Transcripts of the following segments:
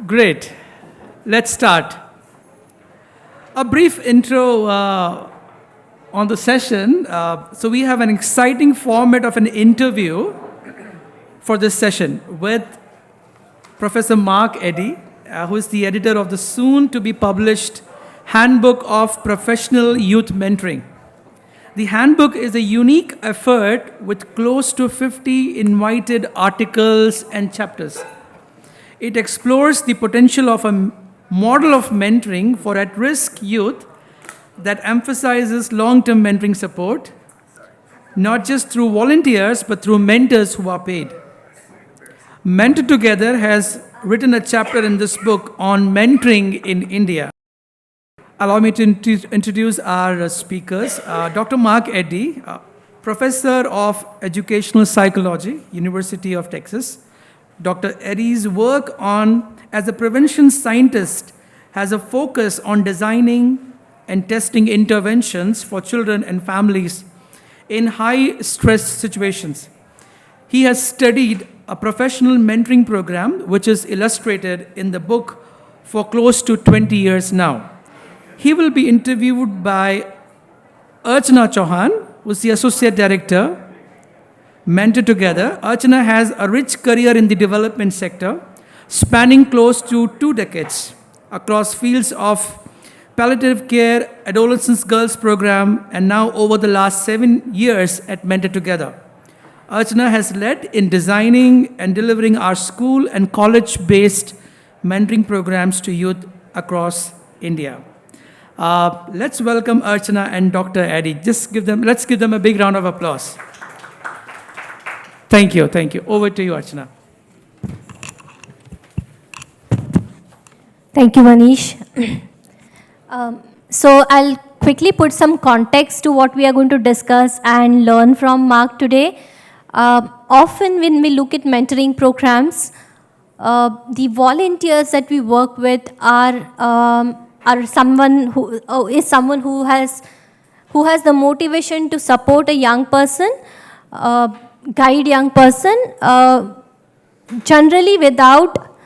Great. Let's start. A brief intro on the session. So we have an exciting format of an interview for this session with Professor Mark Eddy, who is the editor of the soon-to-be-published Handbook of Professional Youth Mentoring. The handbook is a unique effort with close to 50 invited articles and chapters. It explores the potential of a model of mentoring for at-risk youth that emphasizes long-term mentoring support, not just through volunteers, but through mentors who are paid. Mentor Together has written a chapter in this book on mentoring in India. Allow me to introduce our speakers. Dr. Mark Eddy, Professor of Educational Psychology, University of Texas. Dr. Eddy's work as a prevention scientist has a focus on designing and testing interventions for children and families in high-stress situations. He has studied a professional mentoring program, which is illustrated in the book for close to 20 years now. He will be interviewed by Archana Chauhan, who is the Associate Director, Mentor Together. Archana has a rich career in the development sector, spanning close to 2 decades across fields of palliative care, adolescents girls program, and now over the last 7 years at Mentor Together. Archana has led in designing and delivering our school and college-based mentoring programs to youth across India. Let's welcome Archana and Dr. Eddy. Let's give them a big round of applause. Thank you. Over to you, Archana. Thank you, Manish. So I'll quickly put some context to what we are going to discuss and learn from Mark today. Often when we look at mentoring programs, the volunteers that we work with are someone who has the motivation to support a young person, guide young person, generally without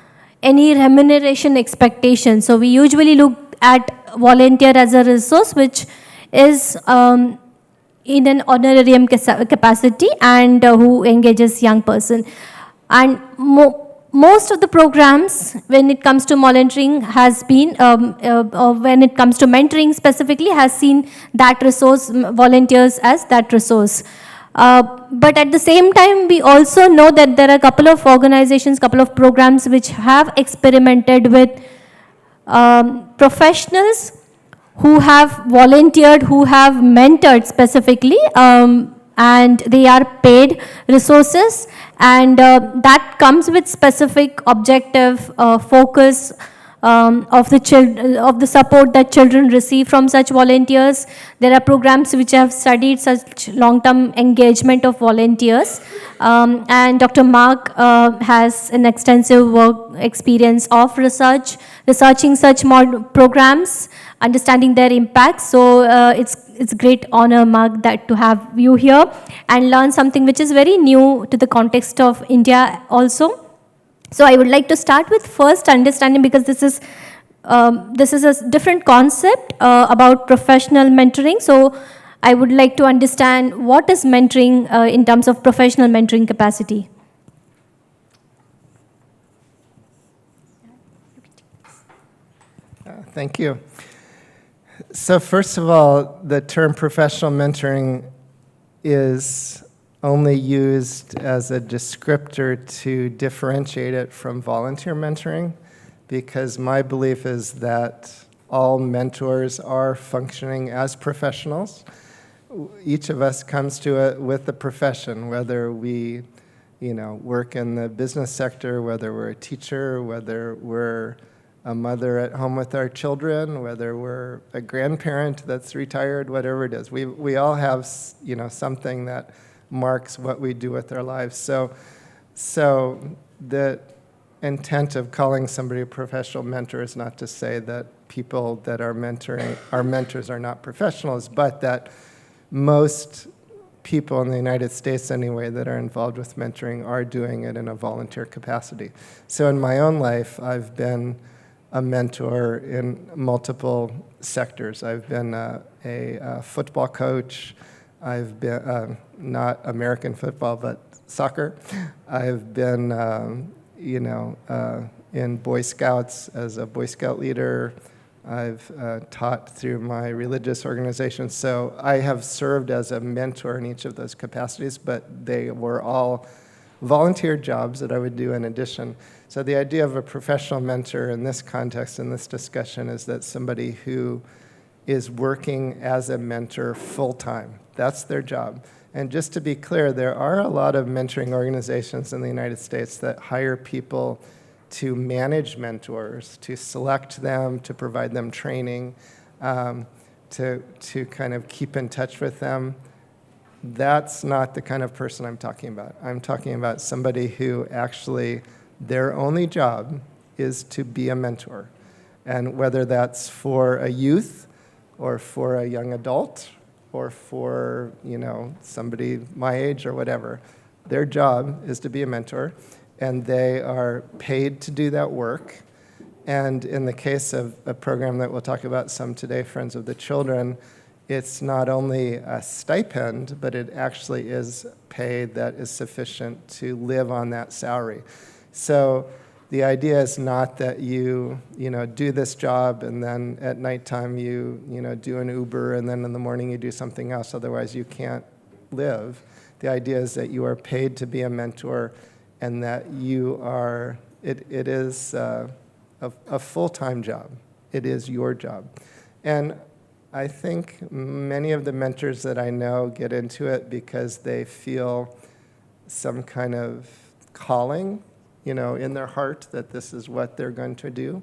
any remuneration expectation. So we usually look at volunteer as a resource which is in an honorarium capacity and who engages young person. And most of the programs, when it comes to volunteering, has been, when it comes to mentoring specifically, has seen that resource, volunteers as that resource. But at the same time, we also know that there are a couple of organizations, couple of programs which have experimented with professionals who have volunteered, who have mentored specifically, and they are paid resources, and that comes with specific objective focus of the support that children receive from such volunteers. There are programs which have studied such long-term engagement of volunteers, and Dr. Mark has an extensive work experience of researching such programs, understanding their impact. So it's a great honor, Mark, that to have you here and learn something which is very new to the context of India also. So I would like to start with first understanding, because this is a different concept about professional mentoring. So I would like to understand what is mentoring in terms of professional mentoring capacity. Thank you. So first of all, the term professional mentoring is only used as a descriptor to differentiate it from volunteer mentoring, because my belief is that all mentors are functioning as professionals. Each of us comes to it with a profession, whether we work in the business sector, whether we're a teacher, whether we're a mother at home with our children, whether we're a grandparent that's retired, whatever it is. We all have something that marks what we do with our lives. So the intent of calling somebody a professional mentor is not to say that people that are mentoring, our mentors, are not professionals, but that most people in the United States anyway that are involved with mentoring are doing it in a volunteer capacity. So in my own life, I've been a mentor in multiple sectors. I've been a football coach. I've been, not American football, but soccer. I've been, in Boy Scouts as a Boy Scout leader. I've taught through my religious organization. So I have served as a mentor in each of those capacities, but they were all volunteer jobs that I would do in addition. So the idea of a professional mentor in this context, in this discussion, is that somebody who is working as a mentor full-time. That's their job. And just to be clear, there are a lot of mentoring organizations in the United States that hire people to manage mentors, to select them, to provide them training, to kind of keep in touch with them. That's not the kind of person I'm talking about. I'm talking about somebody who actually, their only job is to be a mentor. And whether that's for a youth or for a young adult or for, somebody my age or whatever, their job is to be a mentor. And they are paid to do that work. And in the case of a program that we'll talk about some today, Friends of the Children, it's not only a stipend, but it actually is pay that is sufficient to live on that salary. So the idea is not that you do this job and then at nighttime you do an Uber and then in the morning you do something else, otherwise you can't live. The idea is that you are paid to be a mentor and that you are, it is a full-time job. It is your job. And I think many of the mentors that I know get into it because they feel some kind of calling, in their heart that this is what they're going to do.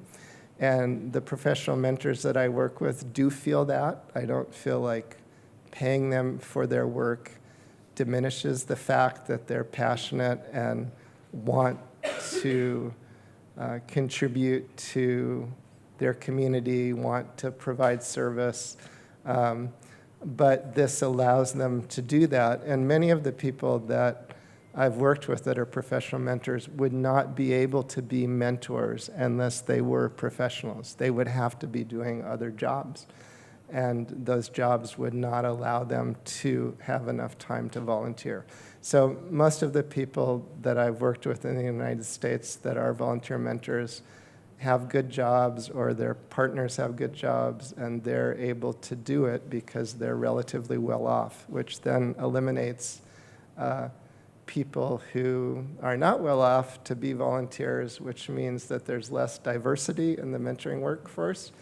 And the professional mentors that I work with do feel that. I don't feel like paying them for their work diminishes the fact that they're passionate and want to contribute to their community, want to provide service, but this allows them to do that. And many of the people that I've worked with that are professional mentors would not be able to be mentors unless they were professionals. They would have to be doing other jobs, and those jobs would not allow them to have enough time to volunteer. So most of the people that I've worked with in the United States that are volunteer mentors have good jobs, or their partners have good jobs, and they're able to do it because they're relatively well off, which then eliminates people who are not well off to be volunteers, which means that there's less diversity in the mentoring workforce,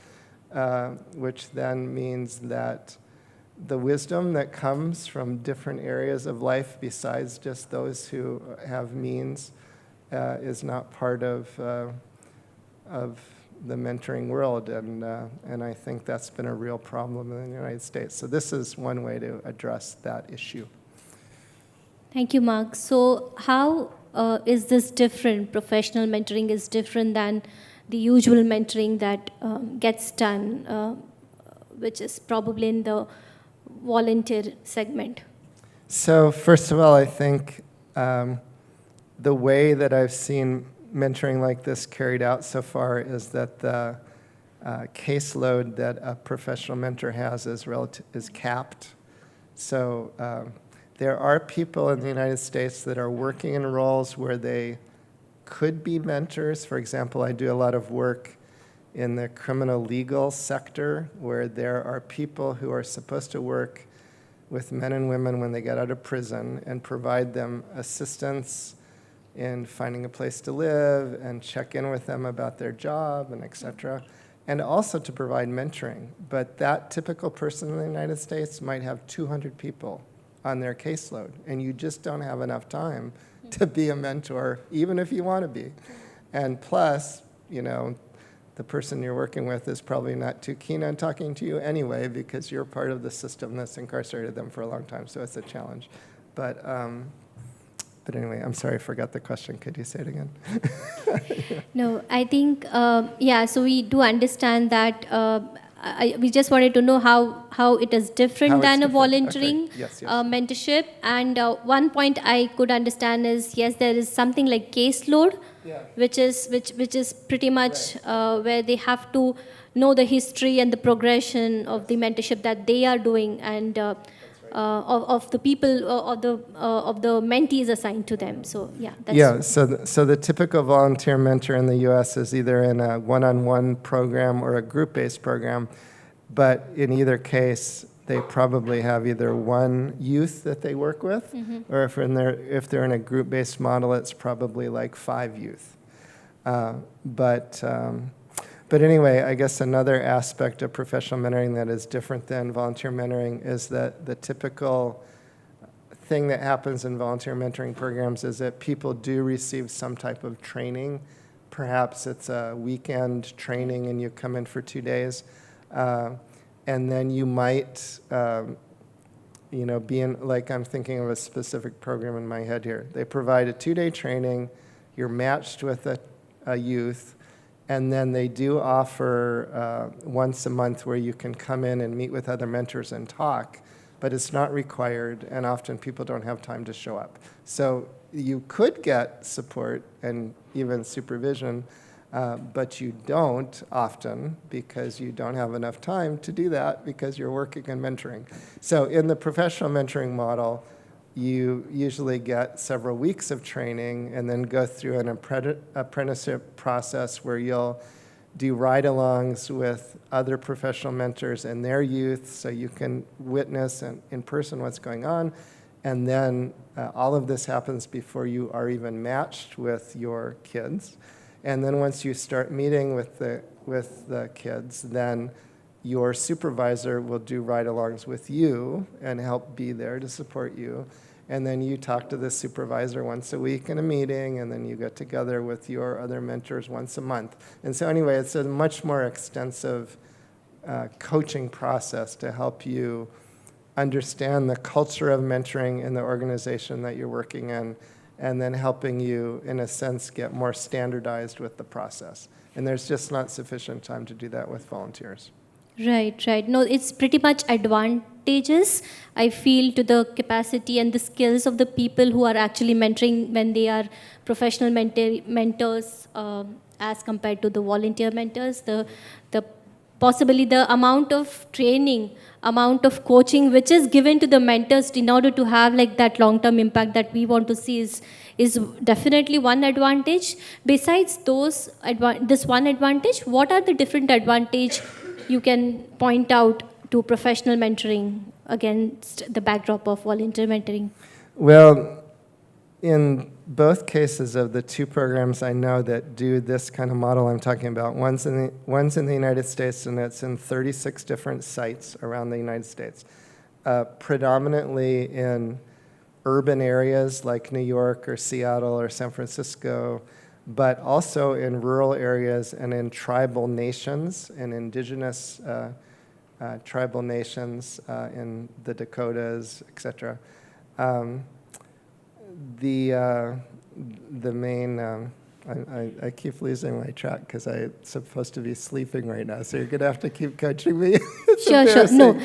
which then means that the wisdom that comes from different areas of life besides just those who have means is not part of the mentoring world, and I think that's been a real problem in the United States. So this is one way to address that issue. Thank you, Mark. So how is this different? Professional mentoring is different than the usual mentoring that gets done, which is probably in the volunteer segment. So first of all, I think the way that I've seen mentoring like this carried out so far is that the caseload that a professional mentor has is capped. So there are people in the United States that are working in roles where they could be mentors. For example, I do a lot of work in the criminal legal sector where there are people who are supposed to work with men and women when they get out of prison and provide them assistance in finding a place to live and check in with them about their job and et cetera, and also to provide mentoring. But that typical person in the United States might have 200 people on their caseload, and you just don't have enough time to be a mentor, even if you want to be. And plus, the person you're working with is probably not too keen on talking to you anyway because you're part of the system that's incarcerated them for a long time, so it's a challenge. But anyway, I'm sorry, I forgot the question. Could you say it again? No, I think, so we do understand that we just wanted to know how it is different How it's than a different. volunteering Okay. Yes, yes. mentorship. And one point I could understand is, yes, there is something like caseload, Yeah. which is pretty much where they have to know the history and the progression of the mentorship that they are doing, and of the people of the mentees assigned to them. So yeah, that's Yeah, so the typical volunteer mentor in the U.S. is either in a one-on-one program or a group-based program, but in either case, they probably have either one youth that they work with, or if they're in a group-based model, it's probably like 5 youth. But anyway, I guess another aspect of professional mentoring that is different than volunteer mentoring is that the typical thing that happens in volunteer mentoring programs is that people do receive some type of training. Perhaps it's a weekend training and you come in for 2 days. And then you might, be in, like I'm thinking of a specific program in my head here. They provide a 2-day training, you're matched with a youth, and then they do offer once a month where you can come in and meet with other mentors and talk, but it's not required, and often people don't have time to show up. So you could get support and even supervision, but you don't often because you don't have enough time to do that because you're working and mentoring. So in the professional mentoring model, you usually get several weeks of training and then go through an apprenticeship process where you'll do ride-alongs with other professional mentors and their youth so you can witness in person what's going on. And then all of this happens before you are even matched with your kids. And then once you start meeting with the kids, then your supervisor will do ride-alongs with you and help be there to support you. And then you talk to the supervisor once a week in a meeting, and then you get together with your other mentors once a month. And so anyway, it's a much more extensive coaching process to help you understand the culture of mentoring in the organization that you're working in, and then helping you, in a sense, get more standardized with the process. And there's just not sufficient time to do that with volunteers. Right. No, it's pretty much advantageous, I feel, to the capacity and the skills of the people who are actually mentoring when they are professional mentors as compared to the volunteer mentors. Possibly the amount of training, amount of coaching which is given to the mentors in order to have like that long-term impact that we want to see is definitely one advantage. Besides this one advantage, what are the different advantage you can point out to professional mentoring against the backdrop of volunteer mentoring? Well, in both cases of the 2 programs I know that do this kind of model I'm talking about, one's in the United States, and it's in 36 different sites around the United States, predominantly in urban areas like New York or Seattle or San Francisco, but also in rural areas and in tribal nations and indigenous tribal nations in the Dakotas, etc. The main, I keep losing my track because I'm supposed to be sleeping right now, so you're going to have to keep coaching me. Sure. No.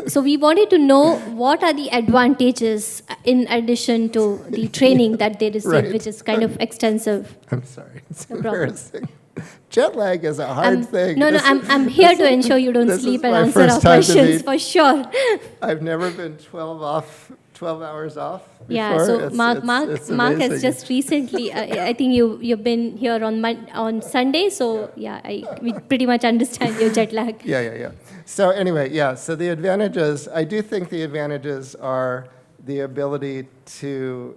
So we wanted to know what are the advantages in addition to the training that they receive, Right. which is kind of extensive. I'm sorry. It's No problem. embarrassing. Jet lag is a hard thing. No, I'm here to ensure you don't this is sleep and my answer our first time to questions meet- for sure. I've never been 12 hours off before. Yeah, so It's Mark has amazing. just recently, I think you've been here on Sunday, so yeah, we pretty much understand your jet lag. Yeah. So anyway, so the advantages, I do think the advantages are the ability to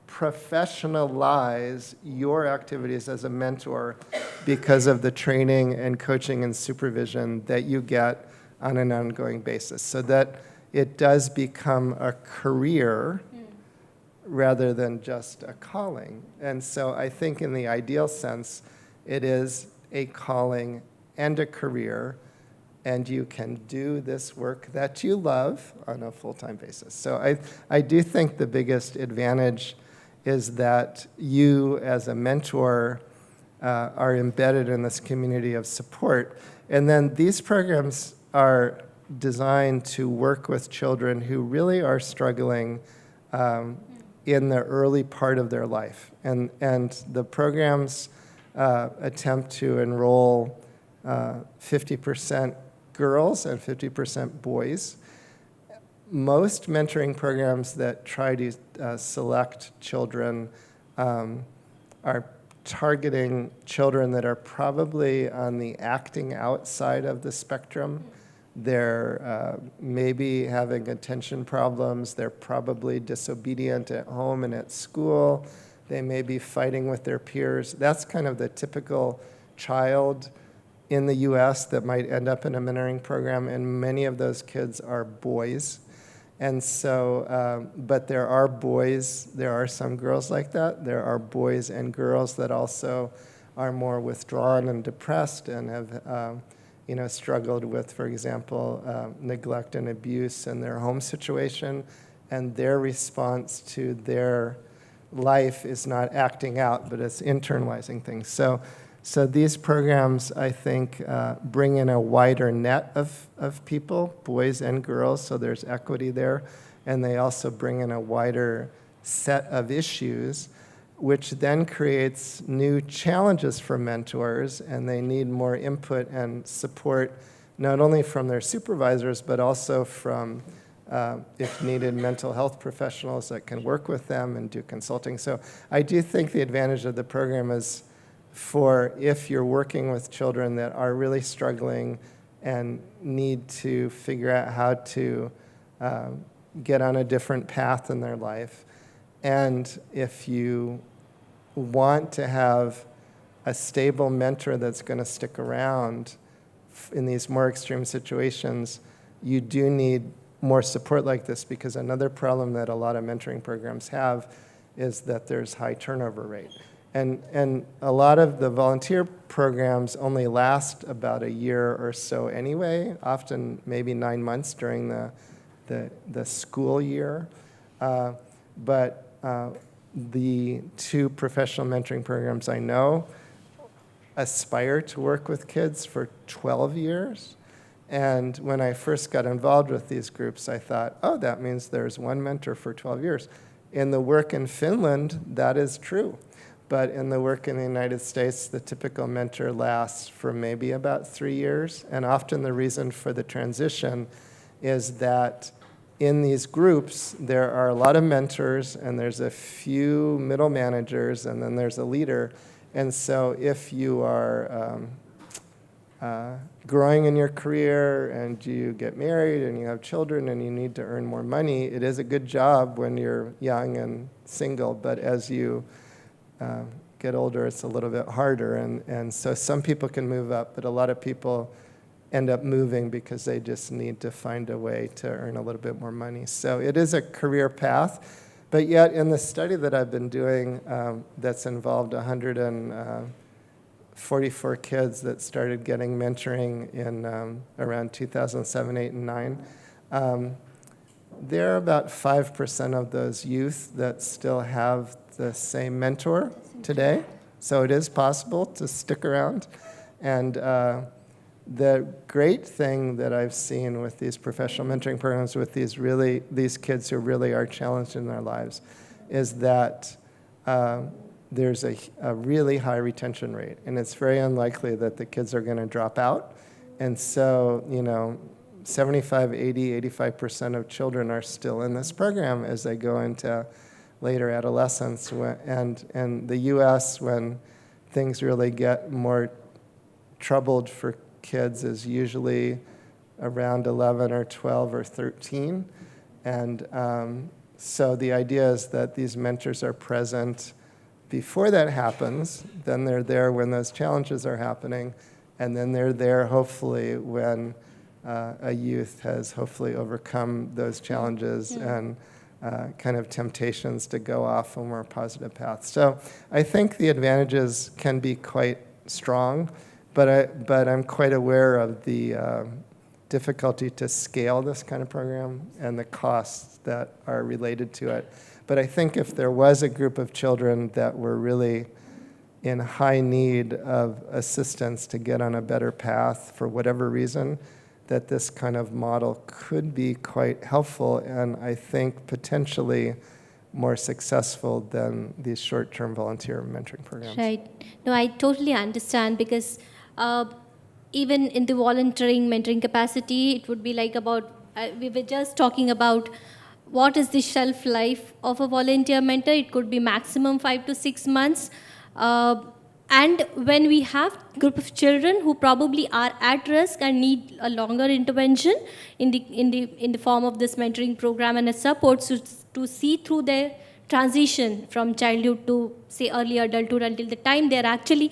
professionalize your activities as a mentor because of the training and coaching and supervision that you get on an ongoing basis, so that it does become a career rather than just a calling. And so I think in the ideal sense, it is a calling and a career, and you can do this work that you love on a full-time basis. So I do think the biggest advantage is that you as a mentor are embedded in this community of support. And then these programs are designed to work with children who really are struggling in the early part of their life. And the programs attempt to enroll 50% girls and 50% boys. Most mentoring programs that try to select children are targeting children that are probably on the acting out side of the spectrum. They're maybe having attention problems. They're probably disobedient at home and at school. They may be fighting with their peers. That's kind of the typical child in the US that might end up in a mentoring program, and many of those kids are boys. And so, but there are boys, there are some girls like that. There are boys and girls that also are more withdrawn and depressed and have struggled with, for example, neglect and abuse in their home situation, and their response to their life is not acting out, but it's internalizing things. So these programs, I think, bring in a wider net of people, boys and girls, so there's equity there, and they also bring in a wider set of issues, which then creates new challenges for mentors, and they need more input and support, not only from their supervisors, but also from, if needed, mental health professionals that can work with them and do consulting. So I do think the advantage of the program is for if you're working with children that are really struggling and need to figure out how to get on a different path in their life. And if you want to have a stable mentor that's going to stick around in these more extreme situations, you do need more support like this, because another problem that a lot of mentoring programs have is that there's high turnover rate. And a lot of the volunteer programs only last about a year or so anyway, often maybe 9 months during the school year. But the two professional mentoring programs I know aspire to work with kids for 12 years. And when I first got involved with these groups, I thought, oh, that means there's one mentor for 12 years. In the work in Finland, that is true. But in the work in the United States, the typical mentor lasts for maybe about 3 years. And often the reason for the transition is that in these groups, there are a lot of mentors, and there's a few middle managers, and then there's a leader. And so if you are growing in your career and you get married and you have children and you need to earn more money, it is a good job when you're young and single. But as you get older, it's a little bit harder. And so some people can move up, but a lot of people end up moving because they just need to find a way to earn a little bit more money. So it is a career path. But yet in the study that I've been doing that's involved 144 kids that started getting mentoring in around 2007, 8, and 9, there are about 5% of those youth that still have the same mentor today. So it is possible to stick around. And the great thing that I've seen with these professional mentoring programs with these kids who really are challenged in their lives is that there's a really high retention rate, and it's very unlikely that the kids are going to drop out. And so, 75, 80, 85% of children are still in this program as they go into later adolescence. And the U.S., when things really get more troubled for kids, is usually around 11 or 12 or 13. And so the idea is that these mentors are present before that happens, then they're there when those challenges are happening, and then they're there hopefully when a youth has hopefully overcome those challenges and kind of temptations to go off a more positive path. So I think the advantages can be quite strong, but I'm quite aware of the difficulty to scale this kind of program and the costs that are related to it. But I think if there was a group of children that were really in high need of assistance to get on a better path for whatever reason, that this kind of model could be quite helpful and I think potentially more successful than these short-term volunteer mentoring programs. Right. No, I totally understand because even in the volunteering mentoring capacity, it would be like about, we were just talking about what is the shelf life of a volunteer mentor. It could be maximum 5 to 6 months. And when we have group of children who probably are at risk and need a longer intervention in the form of this mentoring program and a support to see through their transition from childhood to say early adulthood until the time they're actually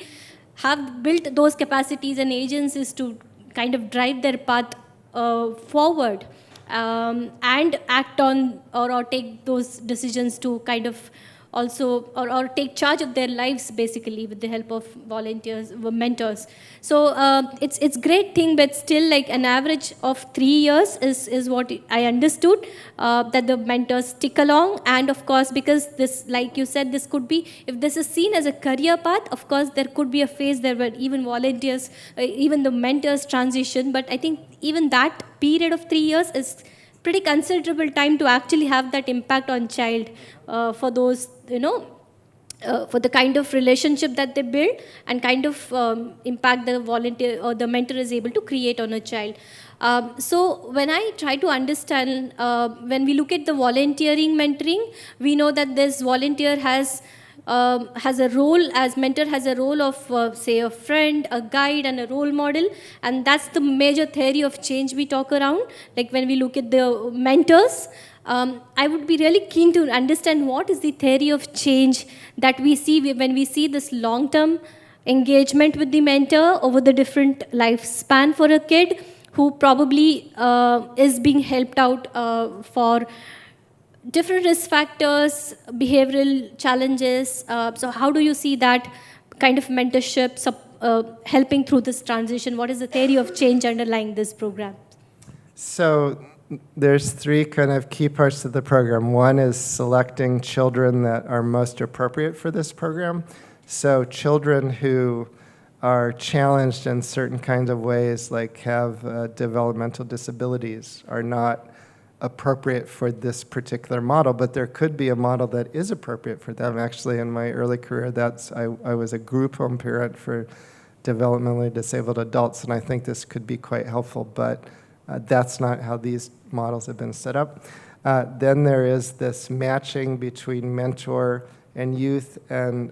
have built those capacities and agencies to kind of drive their path forward and act on or take those decisions to kind of also or take charge of their lives basically with the help of volunteers, mentors. So it's great thing, but still like an average of 3 years is what I understood, that the mentors stick along. And of course, because this, like you said, this could be, if this is seen as a career path, of course there could be a phase there where even volunteers, even the mentors transition. But I think even that period of 3 years is pretty considerable time to actually have that impact on child for those, for the kind of relationship that they build and kind of impact the volunteer or the mentor is able to create on a child. So when I try to understand, when we look at the volunteering mentoring, we know that this volunteer has a role, as mentor has a role of say a friend, a guide and a role model, and that's the major theory of change we talk around. Like when we look at the mentors, I would be really keen to understand what is the theory of change that we see when we see this long-term engagement with the mentor over the different lifespan for a kid who probably is being helped out for different risk factors, behavioral challenges. So how do you see that kind of mentorship helping through this transition? What is the theory of change underlying this program? So there's 3 kind of key parts to the program. One is selecting children that are most appropriate for this program. So children who are challenged in certain kinds of ways, like have developmental disabilities, are not appropriate for this particular model, but there could be a model that is appropriate for them. Actually, in my early career, I was a group home parent for developmentally disabled adults, and I think this could be quite helpful, but that's not how these models have been set up. Then there is this matching between mentor and youth, and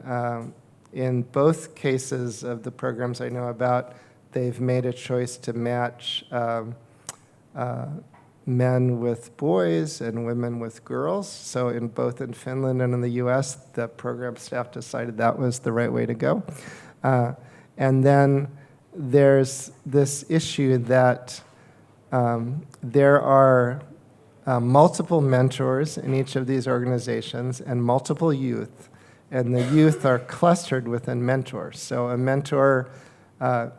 in both cases of the programs I know about, they've made a choice to match men with boys and women with girls. So in both in Finland and in the US, the program staff decided that was the right way to go. And then there's this issue that there are multiple mentors in each of these organizations and multiple youth, and the youth are clustered within mentors. So a mentor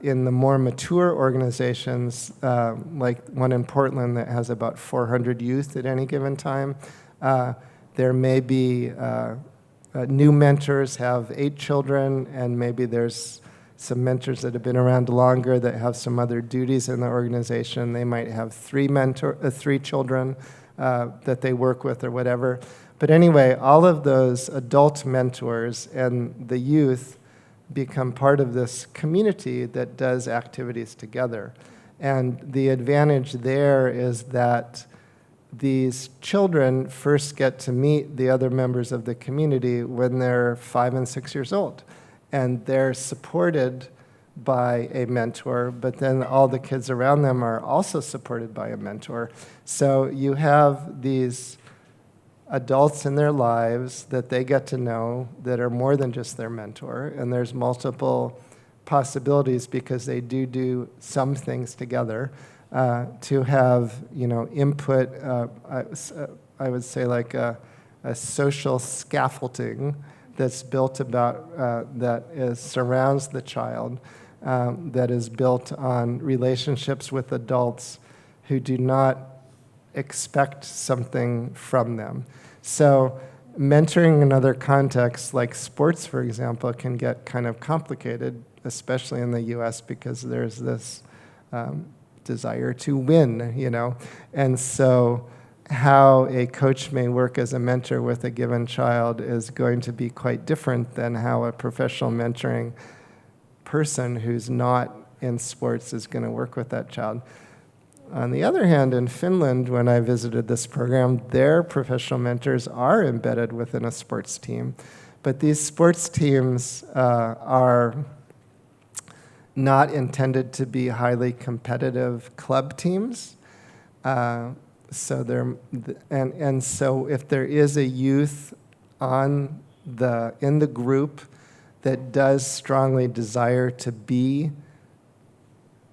in the more mature organizations, like one in Portland that has about 400 youth at any given time, there may be new mentors have 8 children, and maybe there's some mentors that have been around longer that have some other duties in the organization. They might have 3 children that they work with or whatever. But anyway, all of those adult mentors and the youth become part of this community that does activities together. And the advantage there is that these children first get to meet the other members of the community when they're 5 and 6 years old. And they're supported by a mentor, but then all the kids around them are also supported by a mentor. So you have these adults in their lives that they get to know that are more than just their mentor, and there's multiple possibilities because they do some things together to have input. I would say like a social scaffolding that's built about surrounds the child, that is built on relationships with adults who do not expect something from them. So mentoring in other contexts, like sports, for example, can get kind of complicated, especially in the US, because there's this desire to win, you know. And so how a coach may work as a mentor with a given child is going to be quite different than how a professional mentoring person who's not in sports is going to work with that child. On the other hand, in Finland, when I visited this program, their professional mentors are embedded within a sports team. But these sports teams are not intended to be highly competitive club teams. So if there is a youth in the group that does strongly desire to be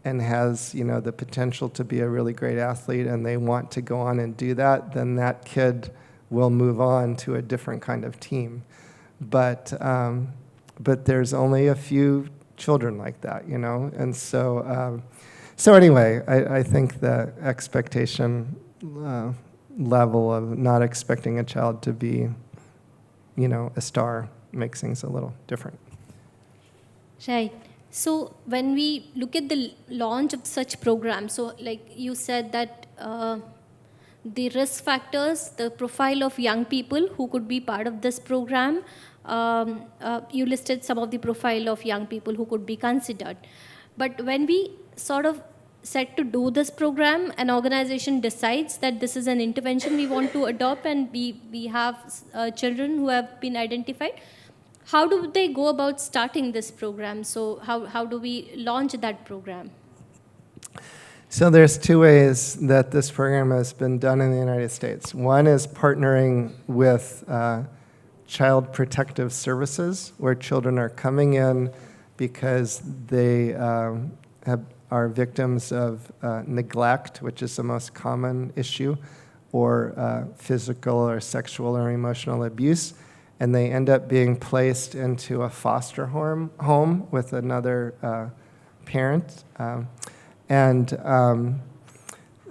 and has, you know, the potential to be a really great athlete, and they want to go on and do that, then that kid will move on to a different kind of team. But there's only a few children like that, you know, and so anyway, I think the expectation level of not expecting a child to be, you know, a star makes things a little different. Right. So when we look at the launch of such programs, so like you said that the risk factors, the profile of young people who could be part of this program, you listed some of the profile of young people who could be considered. But when we sort of set to do this program, an organization decides that this is an intervention we want to adopt, and we have children who have been identified. How do they go about starting this program? So how do we launch that program? So there's two ways that this program has been done in the United States. One is partnering with Child Protective Services, where children are coming in because they are victims of neglect, which is the most common issue, or physical or sexual or emotional abuse. And they end up being placed into a foster home with another parent.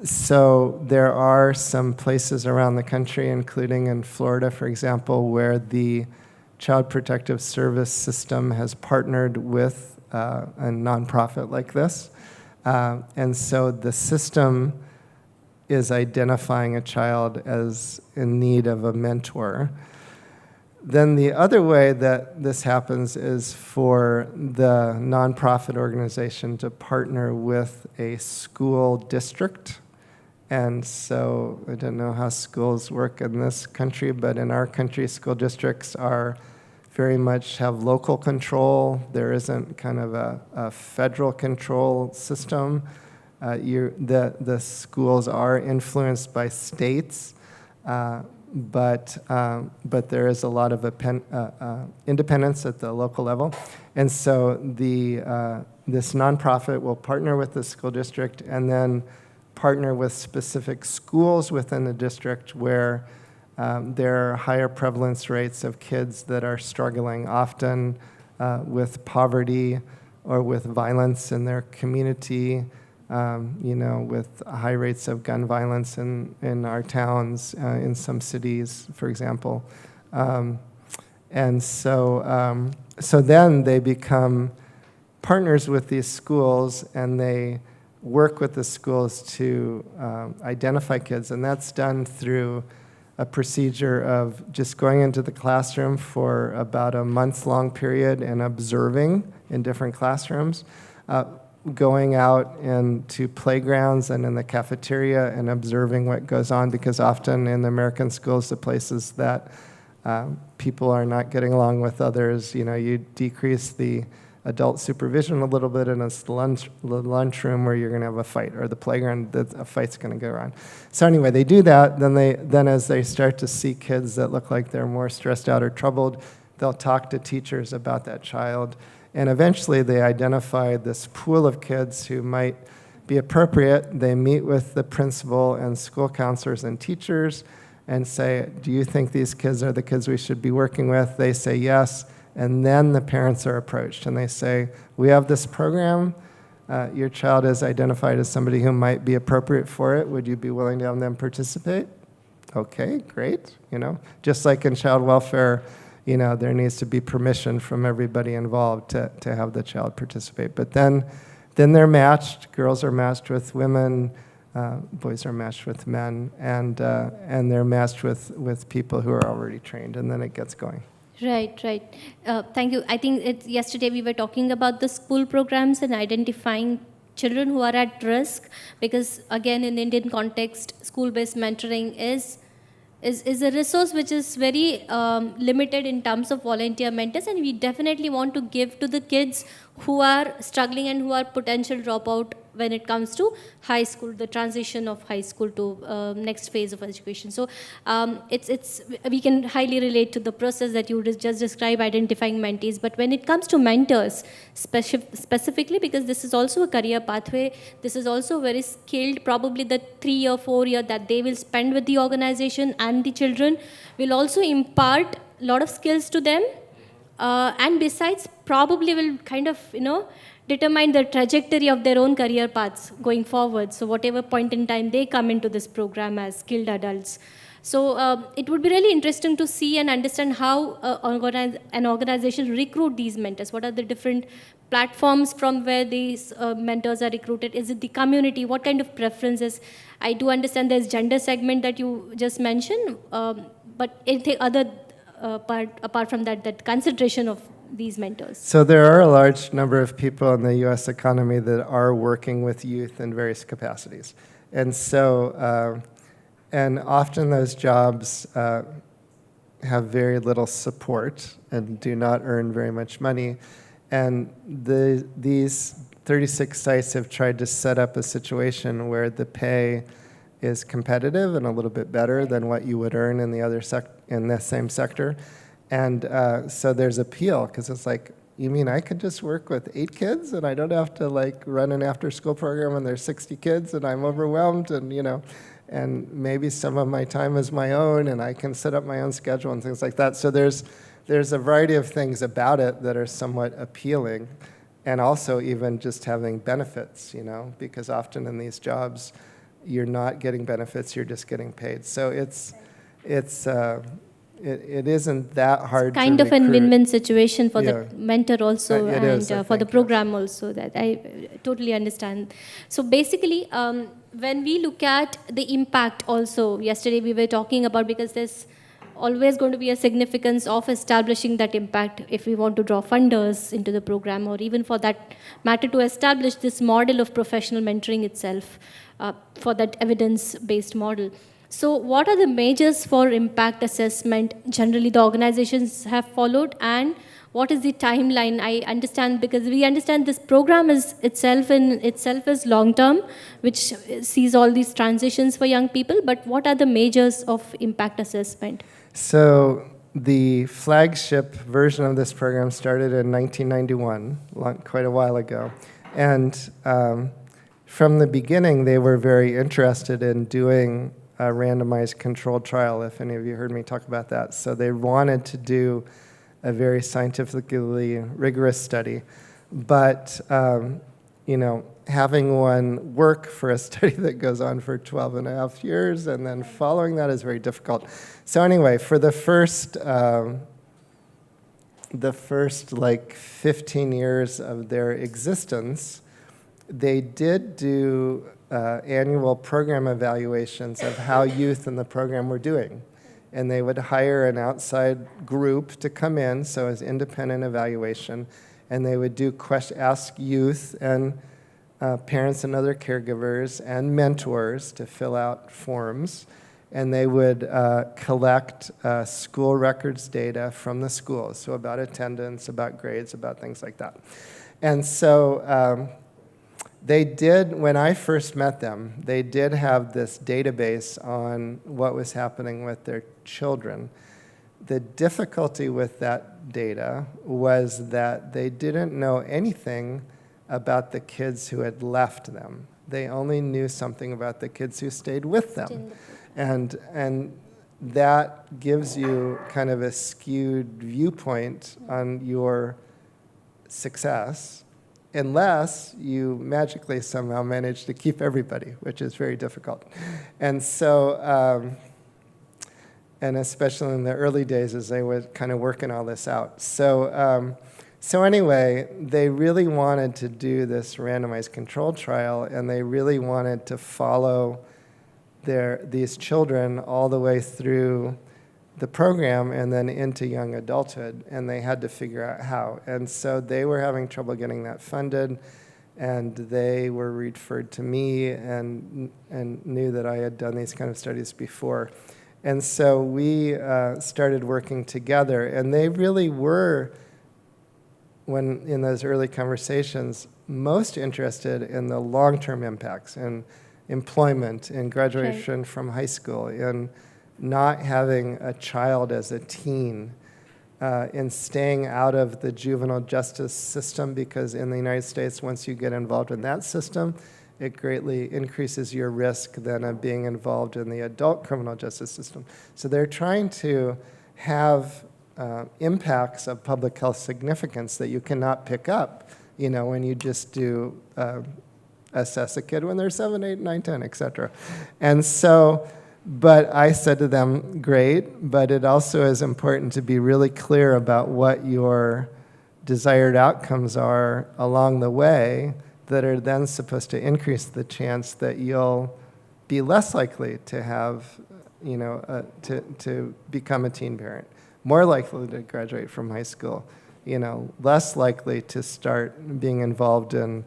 So there are some places around the country, including in Florida, for example, where the Child Protective Service system has partnered with a nonprofit like this. And so the system is identifying a child as in need of a mentor. Then the other way that this happens is for the nonprofit organization to partner with a school district. And so I don't know how schools work in this country, but in our country, school districts are very much have local control. There isn't kind of a federal control system. The schools are influenced by states. But there is a lot of independence at the local level. And so this nonprofit will partner with the school district and then partner with specific schools within the district where there are higher prevalence rates of kids that are struggling, often with poverty or with violence in their community, with high rates of gun violence in our towns, in some cities, for example. So then they become partners with these schools, and they work with the schools to identify kids. And that's done through a procedure of just going into the classroom for about a month-long period and observing in different classrooms, going out into playgrounds and in the cafeteria and observing what goes on, because often in the American schools, the places that people are not getting along with others, you decrease the adult supervision a little bit, and it's the lunchroom where you're going to have a fight, or the playground, a fight's going to go around. So anyway, they do that. Then as they start to see kids that look like they're more stressed out or troubled, they'll talk to teachers about that child. And eventually they identify this pool of kids who might be appropriate. They meet with the principal and school counselors and teachers and say, do you think these kids are the kids we should be working with? They say yes. And then the parents are approached and they say, we have this program. Your child is identified as somebody who might be appropriate for it. Would you be willing to have them participate? Okay, great. Just like in child welfare, there needs to be permission from everybody involved to have the child participate. But then they're matched. Girls are matched with women. Boys are matched with men, and they're matched with people who are already trained, and then it gets going. Right. Thank you. I think yesterday we were talking about the school programs and identifying children who are at risk, because again, in Indian context, school-based mentoring is a resource which is very limited in terms of volunteer mentors, and we definitely want to give to the kids who are struggling and who are potential dropout when it comes to high school, the transition of high school to next phase of education. So we can highly relate to the process that you just described, identifying mentees. But when it comes to mentors, specifically, because this is also a career pathway, this is also very skilled, probably the 3 or 4 year that they will spend with the organization and the children will also impart a lot of skills to them. And besides, probably will kind of, determine the trajectory of their own career paths going forward. So whatever point in time they come into this program as skilled adults. So it would be really interesting to see and understand how an organization recruit these mentors. What are the different platforms from where these mentors are recruited? Is it the community? What kind of preferences? I do understand there's gender segment that you just mentioned, but anything other apart from that consideration of these mentors? So there are a large number of people in the U.S. economy that are working with youth in various capacities. And so, and often those jobs have very little support and do not earn very much money. And these 36 sites have tried to set up a situation where the pay is competitive and a little bit better than what you would earn in the same sector. And so there's appeal, because it's like, you mean I could just work with 8 kids and I don't have to run an after-school program and there's 60 kids and I'm overwhelmed, and maybe some of my time is my own and I can set up my own schedule and things like that. So there's a variety of things about it that are somewhat appealing, and also even just having benefits, because often in these jobs you're not getting benefits, you're just getting paid. So it isn't that hard. Kind to of a win-win situation for the mentor also, it and is, for the program also. That I totally understand. So basically, when we look at the impact also, yesterday we were talking about, because there's always going to be a significance of establishing that impact if we want to draw funders into the program, or even for that matter to establish this model of professional mentoring itself, for that evidence-based model. So what are the measures for impact assessment generally the organizations have followed, and what is the timeline? I understand, because we understand this program is itself is long-term, which sees all these transitions for young people, but what are the measures of impact assessment? So the flagship version of this program started in 1991, quite a while ago. And from the beginning, they were very interested in doing a randomized controlled trial, if any of you heard me talk about that. So they wanted to do a very scientifically rigorous study, but having one work for a study that goes on for 12 and a half years and then following that is very difficult. So anyway, for the first 15 years of their existence, they did do annual program evaluations of how youth in the program were doing. And they would hire an outside group to come in, so as independent evaluation, and they would ask youth and parents and other caregivers and mentors to fill out forms, and they would collect school records data from the schools, so about attendance, about grades, about things like that. And so they did, when I first met them, they did have this database on what was happening with their children. The difficulty with that data was that they didn't know anything about the kids who had left them. They only knew something about the kids who stayed with them. And that gives you kind of a skewed viewpoint on your success, unless you magically somehow manage to keep everybody, which is very difficult. And so and especially in the early days as they were kind of working all this out. So anyway, they really wanted to do this randomized controlled trial, and they really wanted to follow these children all the way through the program and then into young adulthood, and they had to figure out how. And so they were having trouble getting that funded, and they were referred to me and knew that I had done these kind of studies before. And so we started working together, and they really were, when in those early conversations, most interested in the long-term impacts and employment and graduation from high school, in not having a child as a teen, in staying out of the juvenile justice system, because in the United States, once you get involved in that system, it greatly increases your risk then of being involved in the adult criminal justice system. So they're trying to have impacts of public health significance that you cannot pick up, when you just do assess a kid when they're 7, 8, 9, 10, et cetera. And so, but I said to them, great, but it also is important to be really clear about what your desired outcomes are along the way that are then supposed to increase the chance that you'll be less likely to have, to become a teen parent, more likely to graduate from high school, less likely to start being involved in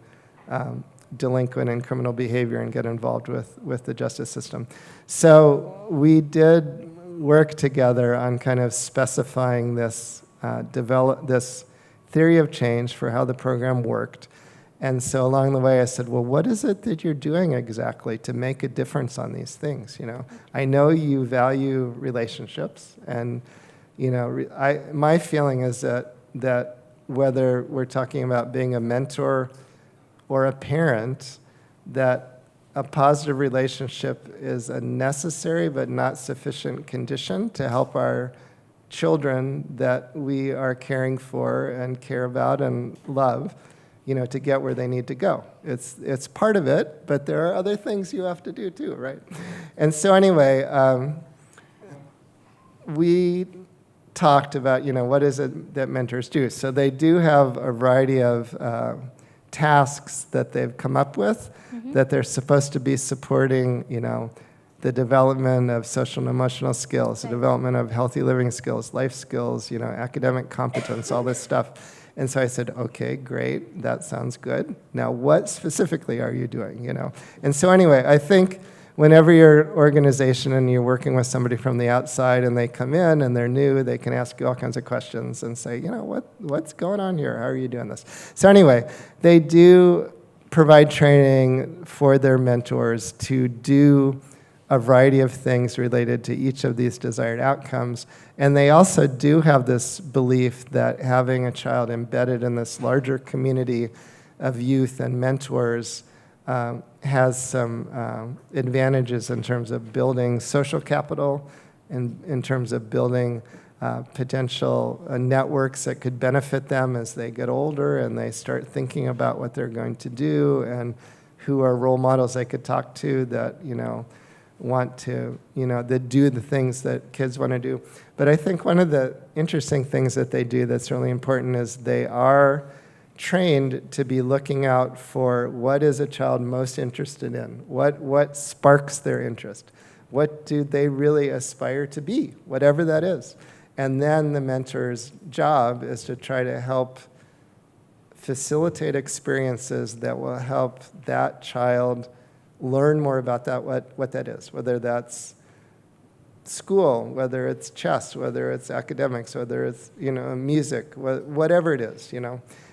delinquent and criminal behavior and get involved with the justice system. So we did work together on kind of specifying this, this theory of change for how the program worked. And so along the way I said, well, what is it that you're doing exactly to make a difference on these things? I know you value relationships, and my feeling is that whether we're talking about being a mentor or a parent, that a positive relationship is a necessary but not sufficient condition to help our children that we are caring for and care about and love, to get where they need to go. It's part of it, but there are other things you have to do too, right? And so anyway, we talked about, what is it that mentors do? So they do have a variety of tasks that they've come up with, that they're supposed to be supporting, the development of social and emotional skills, the development of healthy living skills, life skills, academic competence, all this stuff. And so I said, okay, great, that sounds good. Now, what specifically are you doing, And so anyway, I think whenever you're an organization and you're working with somebody from the outside and they come in and they're new, they can ask you all kinds of questions and say, what's going on here? How are you doing this? So anyway, they do provide training for their mentors to do a variety of things related to each of these desired outcomes. And they also do have this belief that having a child embedded in this larger community of youth and mentors has some advantages in terms of building social capital, and in terms of building potential networks that could benefit them as they get older and they start thinking about what they're going to do, and who are role models they could talk to that, want to, that do the things that kids want to do. But I think one of the interesting things that they do that's really important is they are trained to be looking out for what is a child most interested in, what sparks their interest, what do they really aspire to be, whatever that is. And then the mentor's job is to try to help facilitate experiences that will help that child learn more about that, what that is, whether that's school, whether it's chess, whether it's academics, whether it's, music, whatever it is,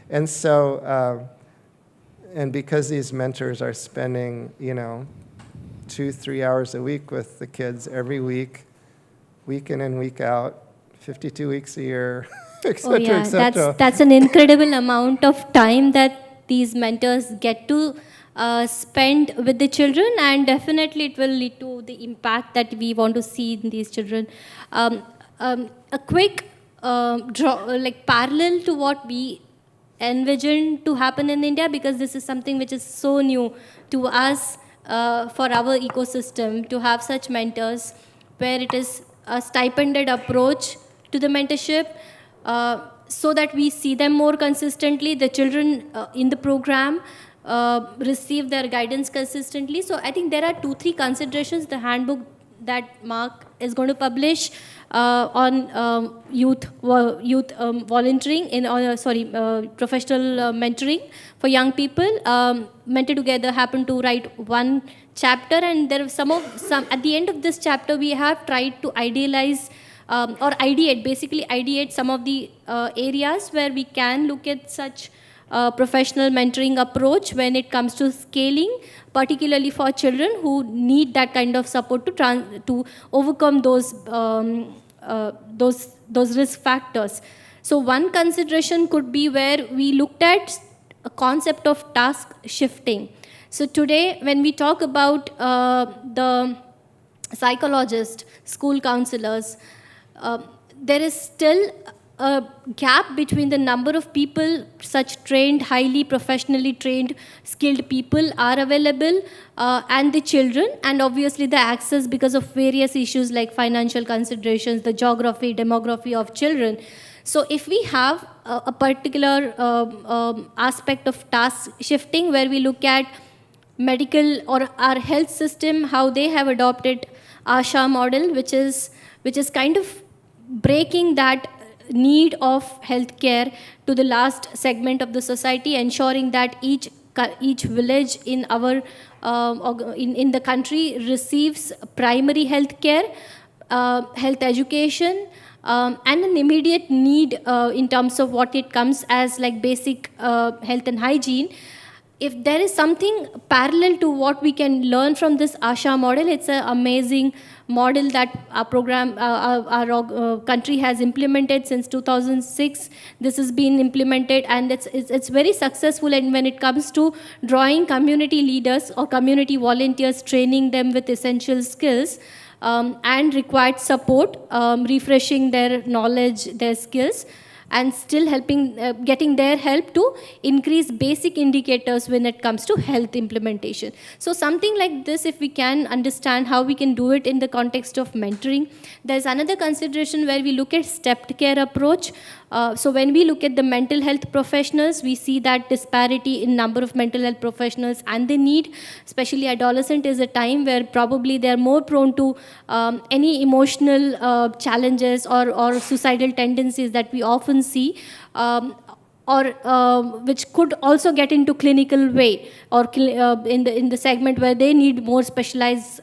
And so, and because these mentors are spending, 2-3 hours a week with the kids every week in and week out, 52 weeks a year, et cetera, et cetera. That's an incredible amount of time that these mentors get to spend with the children, and definitely it will lead to the impact that we want to see in these children. A quick parallel to what we envision to happen in India, because this is something which is so new to us for our ecosystem, to have such mentors where it is a stipended approach to the mentorship, so that we see them more consistently. The children in the program receive their guidance consistently. So I think there are 2-3 considerations. The handbook that Mark is going to publish on youth volunteering in professional mentoring for young people. Mentor Together happened to write one chapter, and there are some at the end of this chapter we have tried to idealize or ideate some of the areas where we can look at such professional mentoring approach when it comes to scaling, particularly for children who need that kind of support to overcome those risk factors. So one consideration could be where we looked at a concept of task shifting. So today, when we talk about the psychologists, school counselors, there is still a gap between the number of people, such trained, highly professionally trained, skilled people are available, and the children, and obviously the access because of various issues like financial considerations, the geography, demography of children. So if we have a particular aspect of task shifting where we look at medical or our health system, how they have adopted ASHA model, which is kind of breaking that need of healthcare to the last segment of the society, ensuring that each village in our in the country receives primary healthcare, health education, and an immediate need in terms of what it comes as like basic health and hygiene. If there is something parallel to what we can learn from this ASHA model, it's an amazing model that our program, our country has implemented since 2006. This has been implemented, and it's very successful. And when it comes to drawing community leaders or community volunteers, training them with essential skills and required support, refreshing their knowledge, their skills, and still helping, getting their help to increase basic indicators when it comes to health implementation. So something like this, if we can understand how we can do it in the context of mentoring. There's another consideration where we look at stepped care approach. So when we look at the mental health professionals, we see that disparity in number of mental health professionals and the need, especially adolescent is a time where probably they're more prone to any emotional challenges or suicidal tendencies that we often see, or which could also get into clinical way, or in the segment where they need more specialized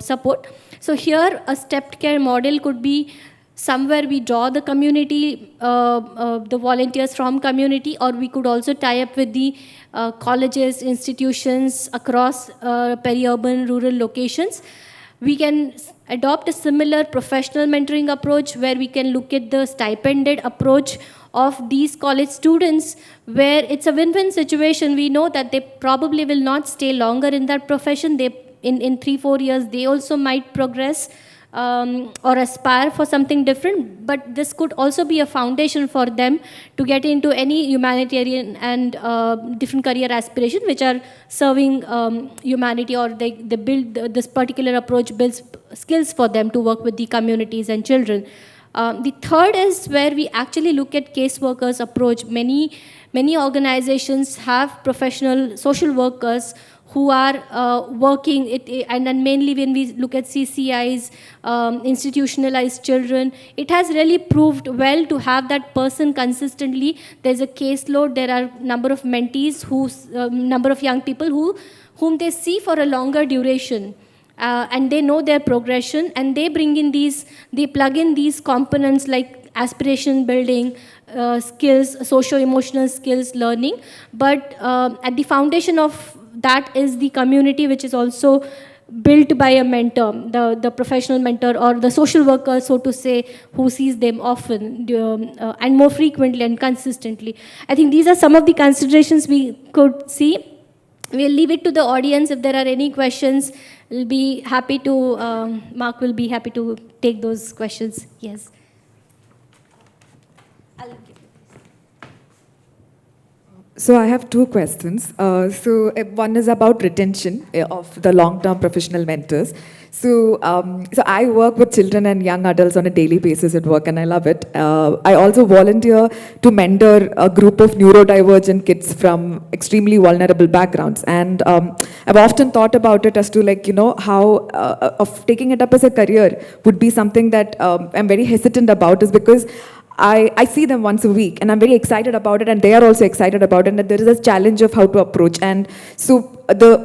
support. So here a stepped care model could be somewhere we draw the community, the volunteers from community, or we could also tie up with the colleges, institutions across peri-urban, rural locations. We can adopt a similar professional mentoring approach where we can look at the stipended approach of these college students, where it's a win-win situation. We know that they probably will not stay longer in that profession. In 3-4 years, they also might progress or aspire for something different, but this could also be a foundation for them to get into any humanitarian and different career aspirations which are serving humanity, or they build, this particular approach builds skills for them to work with the communities and children. The third is where we actually look at caseworkers approach. Many organizations have professional social workers who are working, and then mainly when we look at CCIs, institutionalized children, it has really proved well to have that person consistently. There's a caseload, there are number of mentees, number of young people whom they see for a longer duration. And they know their progression, and they plug in these components like aspiration building, skills, socio-emotional skills learning. But at the foundation of that is the community, which is also built by a mentor, the professional mentor or the social worker, so to say, who sees them often and more frequently and consistently. I think these are some of the considerations we could see. We'll leave it to the audience. If there are any questions, we'll be happy to, Mark will be happy to take those questions. Yes. I'll give you this. So I have two questions. One is about retention of the long-term professional mentors. So I work with children and young adults on a daily basis at work, and I love it. I also volunteer to mentor a group of neurodivergent kids from extremely vulnerable backgrounds, and I've often thought about it as to how of taking it up as a career would be something that I'm very hesitant about, is because I see them once a week and I'm very excited about it, and they are also excited about it, and there is a challenge of how to approach. And so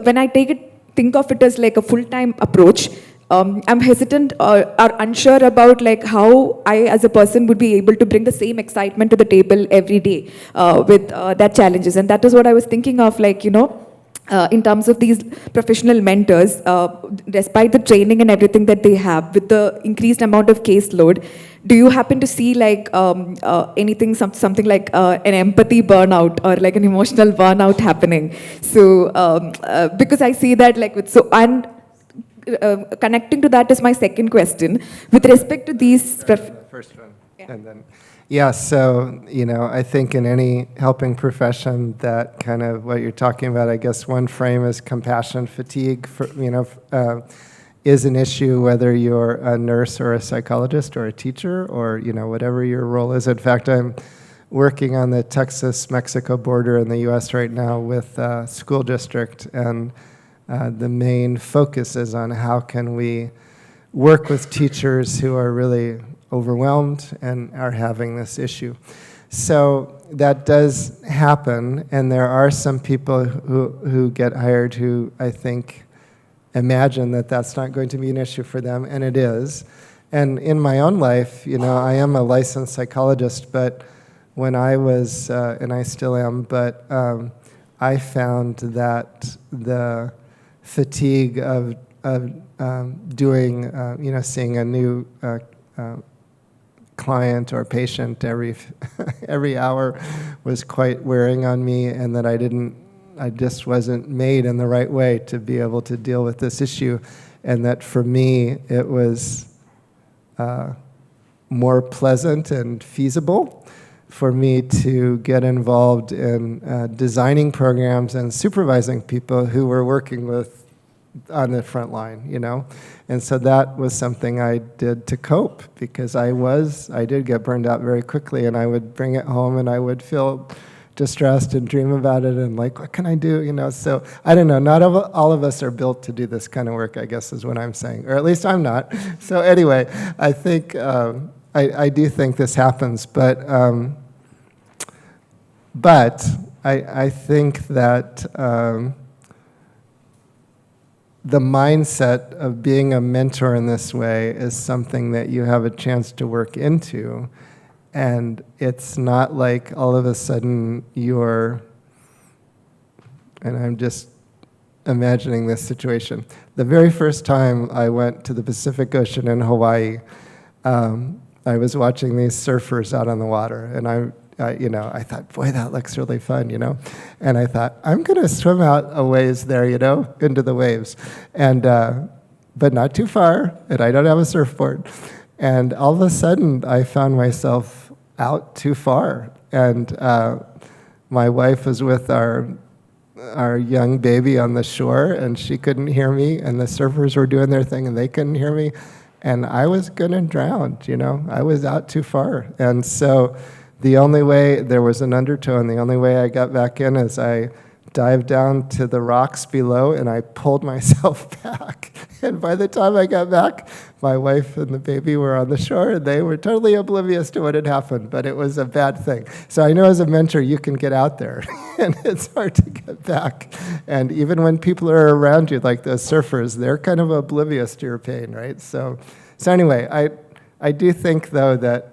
when I think of it as like a full-time approach, I'm hesitant or unsure about like how I as a person would be able to bring the same excitement to the table every day with that challenges. And that is what I was thinking of, in terms of these professional mentors, despite the training and everything that they have, with the increased amount of caseload, do you happen to see something like an empathy burnout or like an emotional burnout happening? So because I see that connecting to that is my second question with respect to these. First one, and then. Yeah, so, I think in any helping profession, that kind of what you're talking about, I guess one frame is compassion fatigue, is an issue whether you're a nurse or a psychologist or a teacher or, whatever your role is. In fact, I'm working on the Texas-Mexico border in the U.S. right now with a school district, and the main focus is on how can we work with teachers who are really overwhelmed and are having this issue. So that does happen, and there are some people who get hired who I think imagine that that's not going to be an issue for them, and it is. And in my own life, I am a licensed psychologist, but when I was, and I still am, but I found that the fatigue of doing, seeing a new client or patient every hour was quite wearing on me, and that I just wasn't made in the right way to be able to deal with this issue, and that for me it was more pleasant and feasible for me to get involved in designing programs and supervising people who were working with on the front line, And so that was something I did to cope, because I did get burned out very quickly, and I would bring it home and I would feel distressed and dream about it and like, what can I do, So I don't know, not all of us are built to do this kind of work, I guess is what I'm saying, or at least I'm not. So anyway, I think, I do think this happens, but I think that the mindset of being a mentor in this way is something that you have a chance to work into, and it's not like all of a sudden and I'm just imagining this situation. The very first time I went to the Pacific Ocean in Hawaii, I was watching these surfers out on the water, and I thought, boy, that looks really fun, And I thought, I'm going to swim out a ways there, into the waves, and but not too far, and I don't have a surfboard. And all of a sudden, I found myself out too far, and my wife was with our young baby on the shore, and she couldn't hear me, and the surfers were doing their thing, and they couldn't hear me, and I was going to drown, I was out too far, and so. The only way, there was an undertow, and the only way I got back in is I dived down to the rocks below and I pulled myself back. And by the time I got back, my wife and the baby were on the shore, and they were totally oblivious to what had happened, but it was a bad thing. So I know as a mentor, you can get out there, and it's hard to get back. And even when people are around you, like those surfers, they're kind of oblivious to your pain, right? So anyway, I do think, though, that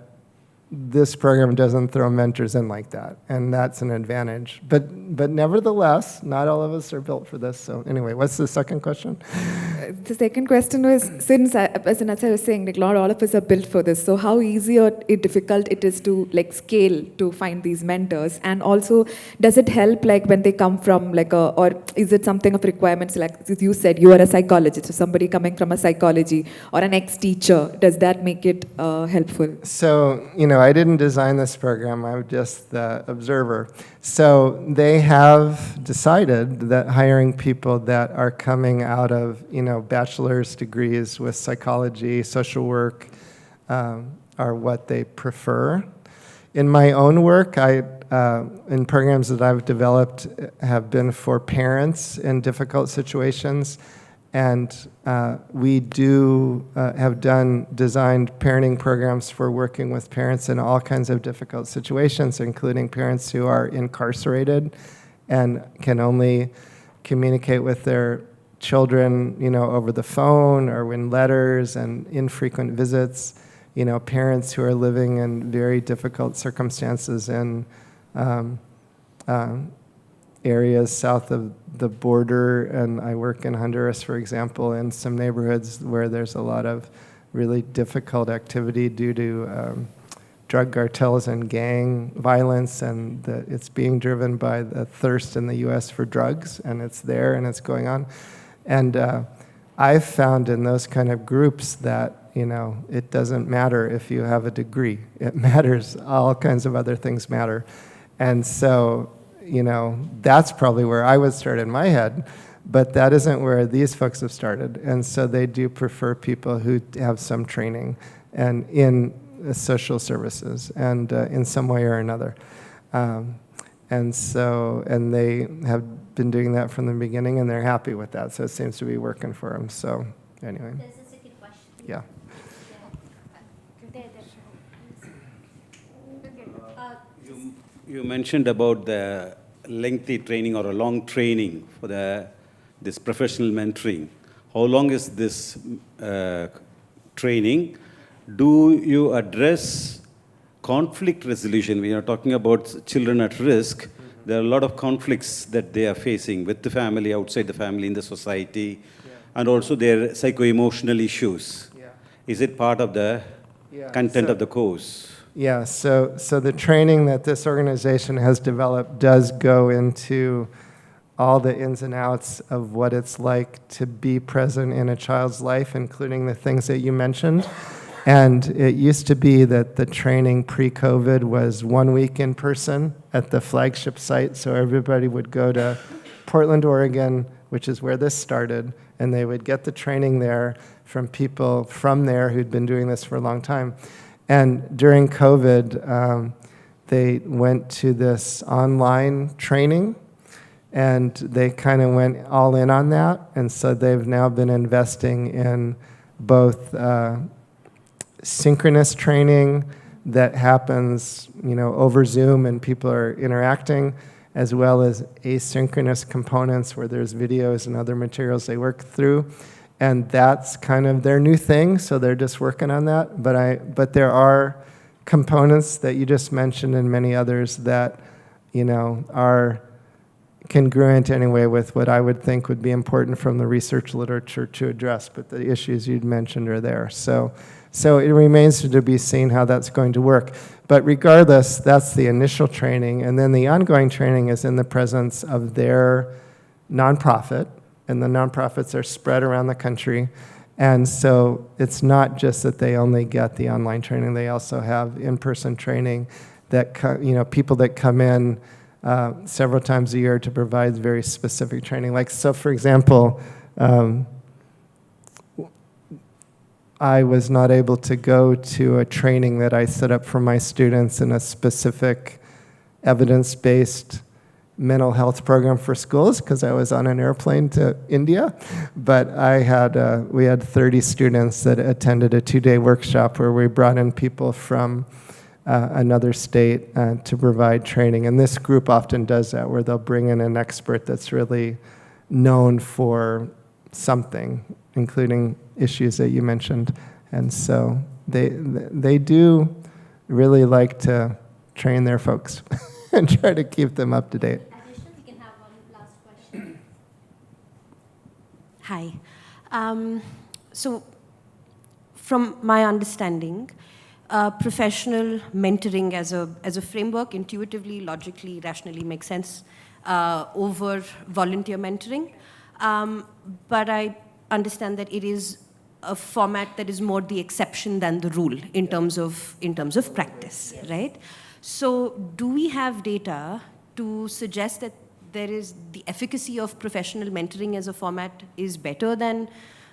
this program doesn't throw mentors in like that, and that's an advantage. But nevertheless, not all of us are built for this. So anyway, what's the second question? The second question was, since as I was saying, not all of us are built for this. So how easy or difficult it is to scale to find these mentors, and also does it help when they come from or is it something of requirements, as you said, you are a psychologist, so somebody coming from a psychology or an ex-teacher, does that make it helpful? So I didn't design this program. I'm just the observer. So they have decided that hiring people that are coming out of, bachelor's degrees with psychology, social work, are what they prefer. In my own work, in programs that I've developed have been for parents in difficult situations. And we do have designed parenting programs for working with parents in all kinds of difficult situations, including parents who are incarcerated and can only communicate with their children, over the phone or in letters and infrequent visits. Parents who are living in very difficult circumstances in areas south of the border, and I work in Honduras, for example, in some neighborhoods where there's a lot of really difficult activity due to drug cartels and gang violence, and it's being driven by the thirst in the U.S. for drugs, and it's there and it's going on. And I've found in those kind of groups that, it doesn't matter if you have a degree. It matters. All kinds of other things matter. And so, that's probably where I would start in my head, but that isn't where these folks have started. And so they do prefer people who have some training and in social services and in some way or another. And they have been doing that from the beginning, and they're happy with that. So it seems to be working for them. So anyway. There's a second question. Yeah. You mentioned about the lengthy training or a long training for this professional mentoring. How long is this training? Do you address conflict resolution? When you're talking about children at risk, there are a lot of conflicts that they are facing with the family, outside the family, in the society, and also their psycho-emotional issues. Yeah. Is it part of the content of the course? Yeah, so the training that this organization has developed does go into all the ins and outs of what it's like to be present in a child's life, including the things that you mentioned. And it used to be that the training pre-COVID was 1 week in person at the flagship site, so everybody would go to Portland, Oregon, which is where this started, and they would get the training there from people from there who'd been doing this for a long time. And during COVID, they went to this online training, and they kind of went all in on that. And so they've now been investing in both synchronous training that happens, over Zoom and people are interacting, as well as asynchronous components where there's videos and other materials they work through. And that's kind of their new thing, so they're just working on that. But there are components that you just mentioned and many others that, are congruent anyway with what I would think would be important from the research literature to address. But the issues you'd mentioned are there. So it remains to be seen how that's going to work. But regardless, that's the initial training. And then the ongoing training is in the presence of their nonprofit. And the nonprofits are spread around the country. And so it's not just that they only get the online training, they also have in-person training that, people that come in several times a year to provide very specific training. So for example, I was not able to go to a training that I set up for my students in a specific evidence-based mental health program for schools because I was on an airplane to India. But we had 30 students that attended a 2-day workshop where we brought in people from another state to provide training. And this group often does that, where they'll bring in an expert that's really known for something, including issues that you mentioned. And so they do really like to train their folks and try to keep them up to date. Addition, we can have one last question. Hi. So, from my understanding, professional mentoring as a framework intuitively, logically, rationally makes sense over volunteer mentoring. But I understand that it is a format that is more the exception than the rule in terms of practice, right? So do we have data to suggest that there is the efficacy of professional mentoring as a format is better than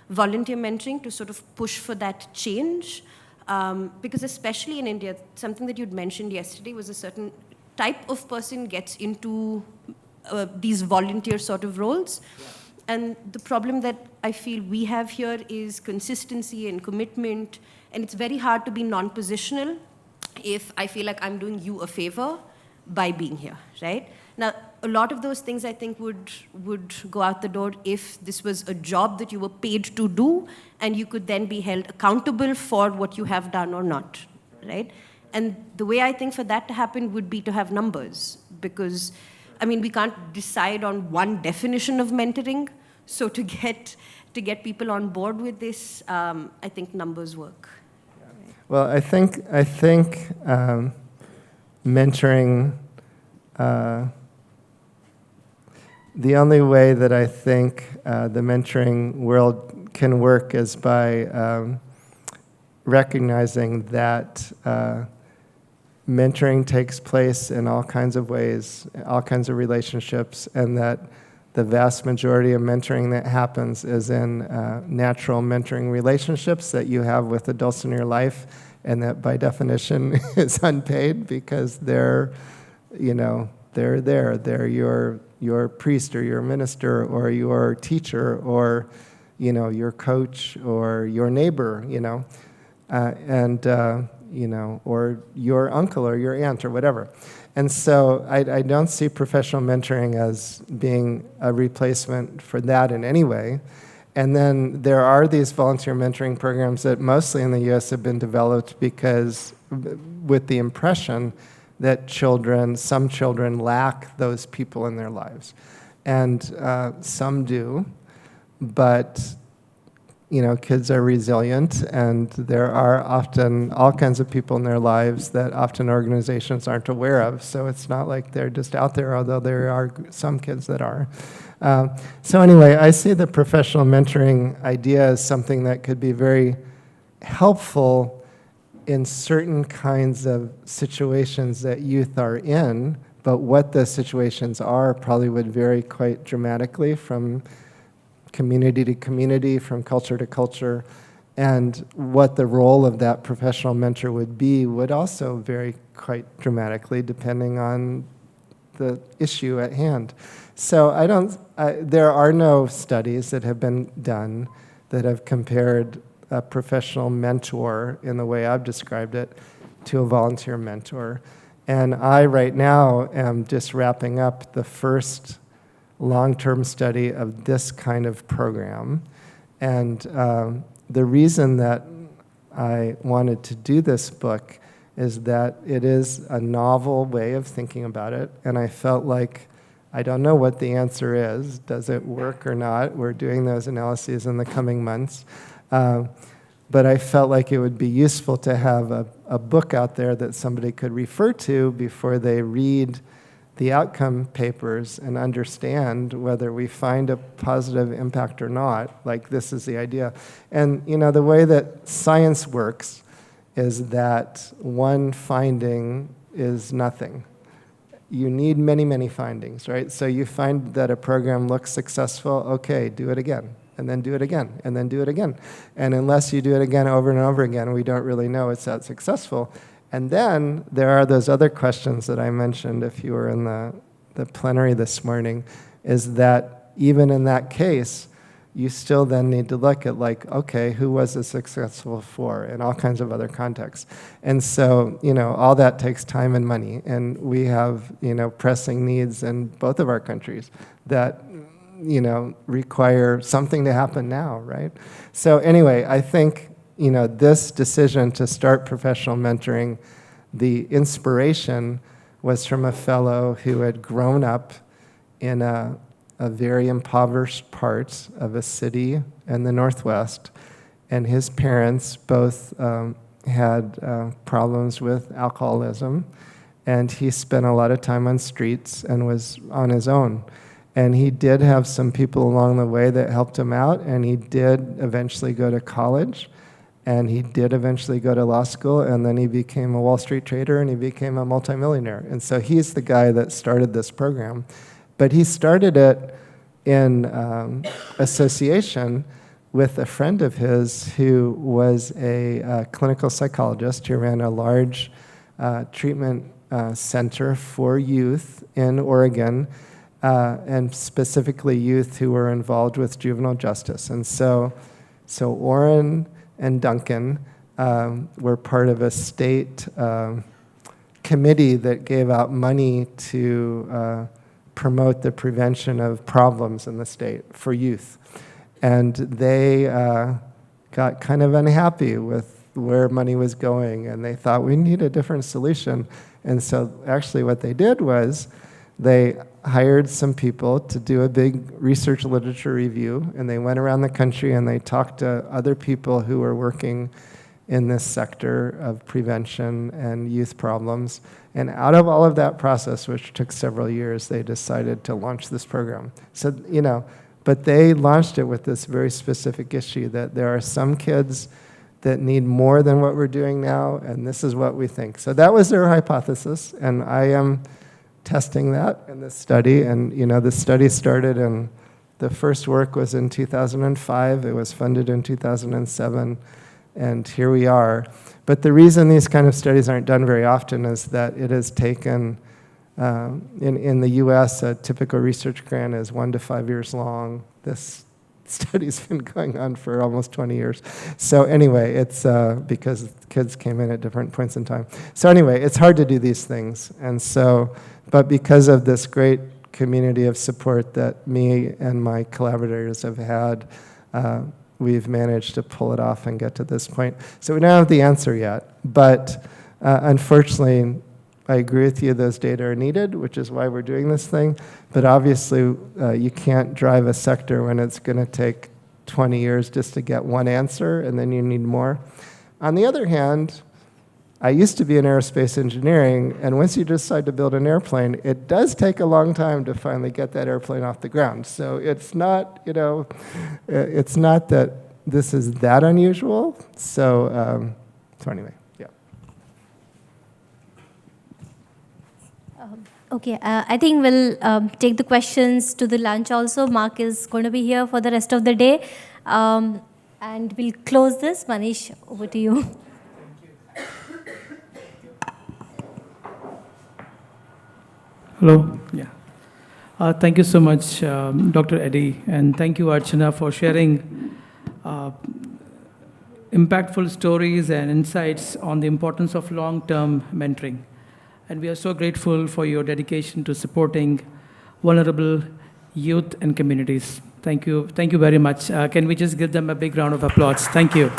volunteer mentoring to sort of push for that change? Because especially in India, something that you'd mentioned yesterday was a certain type of person gets into these volunteer sort of roles. Yeah. And the problem that I feel we have here is consistency and commitment, and it's very hard to be non-positional if I feel like I'm doing you a favor by being here, right? Now, a lot of those things I think would go out the door if this was a job that you were paid to do, and you could then be held accountable for what you have done or not, right? And the way I think for that to happen would be to have numbers, because, I mean, we can't decide on one definition of mentoring. So to get people on board with this, I think numbers work. Well, I think mentoring. The only way that I think the mentoring world can work is by recognizing that mentoring takes place in all kinds of ways, all kinds of relationships, and that the vast majority of mentoring that happens is in natural mentoring relationships that you have with adults in your life, and that by definition is unpaid because they're there. They're your priest or your minister or your teacher or, your coach or your neighbor, or your uncle or your aunt or whatever. And so I don't see professional mentoring as being a replacement for that in any way. And then there are these volunteer mentoring programs that mostly in the U.S. have been developed because with the impression that some children lack those people in their lives. And some do, but kids are resilient, and there are often all kinds of people in their lives that often organizations aren't aware of. So it's not like they're just out there, although there are some kids that are. So anyway, I see the professional mentoring idea as something that could be very helpful in certain kinds of situations that youth are in, but what the situations are probably would vary quite dramatically from community to community, from culture to culture, and what the role of that professional mentor would be would also vary quite dramatically depending on the issue at hand. So there are no studies that have been done that have compared a professional mentor in the way I've described it to a volunteer mentor. And I right now am just wrapping up the first long-term study of this kind of program. And the reason that I wanted to do this book is that it is a novel way of thinking about it, and I felt like I don't know what the answer is. Does it work or not? We're doing those analyses in the coming months. But I felt like it would be useful to have a book out there that somebody could refer to before they read the outcome papers and understand whether we find a positive impact or not. Like, this is the idea. And, the way that science works is that one finding is nothing. You need many, many findings, right? So you find that a program looks successful, okay, do it again, and then do it again, and then do it again. And unless you do it again over and over again, we don't really know it's that successful. And then there are those other questions that I mentioned if you were in the plenary this morning, is that even in that case, you still then need to look at, like, okay, who was it successful for, in all kinds of other contexts. And so, all that takes time and money. And we have, pressing needs in both of our countries that, require something to happen now, right? So anyway, I think, this decision to start professional mentoring, the inspiration was from a fellow who had grown up in a very impoverished part of a city in the Northwest, and his parents both had problems with alcoholism, and he spent a lot of time on streets and was on his own. And he did have some people along the way that helped him out, and he did eventually go to college, and he did eventually go to law school, and then he became a Wall Street trader, and he became a multimillionaire. And so he's the guy that started this program. But he started it in association with a friend of his who was a clinical psychologist who ran a large treatment center for youth in Oregon, and specifically youth who were involved with juvenile justice. And so Orrin and Duncan were part of a state committee that gave out money to promote the prevention of problems in the state for youth. And they got kind of unhappy with where money was going, and they thought we need a different solution. And so actually what they did was they hired some people to do a big research literature review, and they went around the country and they talked to other people who were working in this sector of prevention and youth problems. And out of all of that process, which took several years, they decided to launch this program. So, but they launched it with this very specific issue that there are some kids that need more than what we're doing now, and this is what we think. So that was their hypothesis, and I am testing that in this study. And the study started, and the first work was in 2005. It was funded in 2007, and here we are. But the reason these kind of studies aren't done very often is that it has taken, in the US, a typical research grant is 1 to 5 years long. This study's been going on for almost 20 years. So anyway, it's because kids came in at different points in time. So anyway, it's hard to do these things. And so, but because of this great community of support that me and my collaborators have had, we've managed to pull it off and get to this point. So we don't have the answer yet, but unfortunately, I agree with you, those data are needed, which is why we're doing this thing. But obviously, you can't drive a sector when it's going to take 20 years just to get one answer, and then you need more. On the other hand, I used to be in aerospace engineering, and once you decide to build an airplane, it does take a long time to finally get that airplane off the ground. So it's not, it's not that this is that unusual. So anyway. Okay, I think we'll take the questions to the lunch also. Mark is going to be here for the rest of the day. And we'll close this. Manish, over to you. Hello. Yeah. Thank you so much, Dr. Eddie, and thank you, Archana, for sharing impactful stories and insights on the importance of long-term mentoring. And we are so grateful for your dedication to supporting vulnerable youth and communities. Thank you. Thank you very much. Can we just give them a big round of applause? Thank you.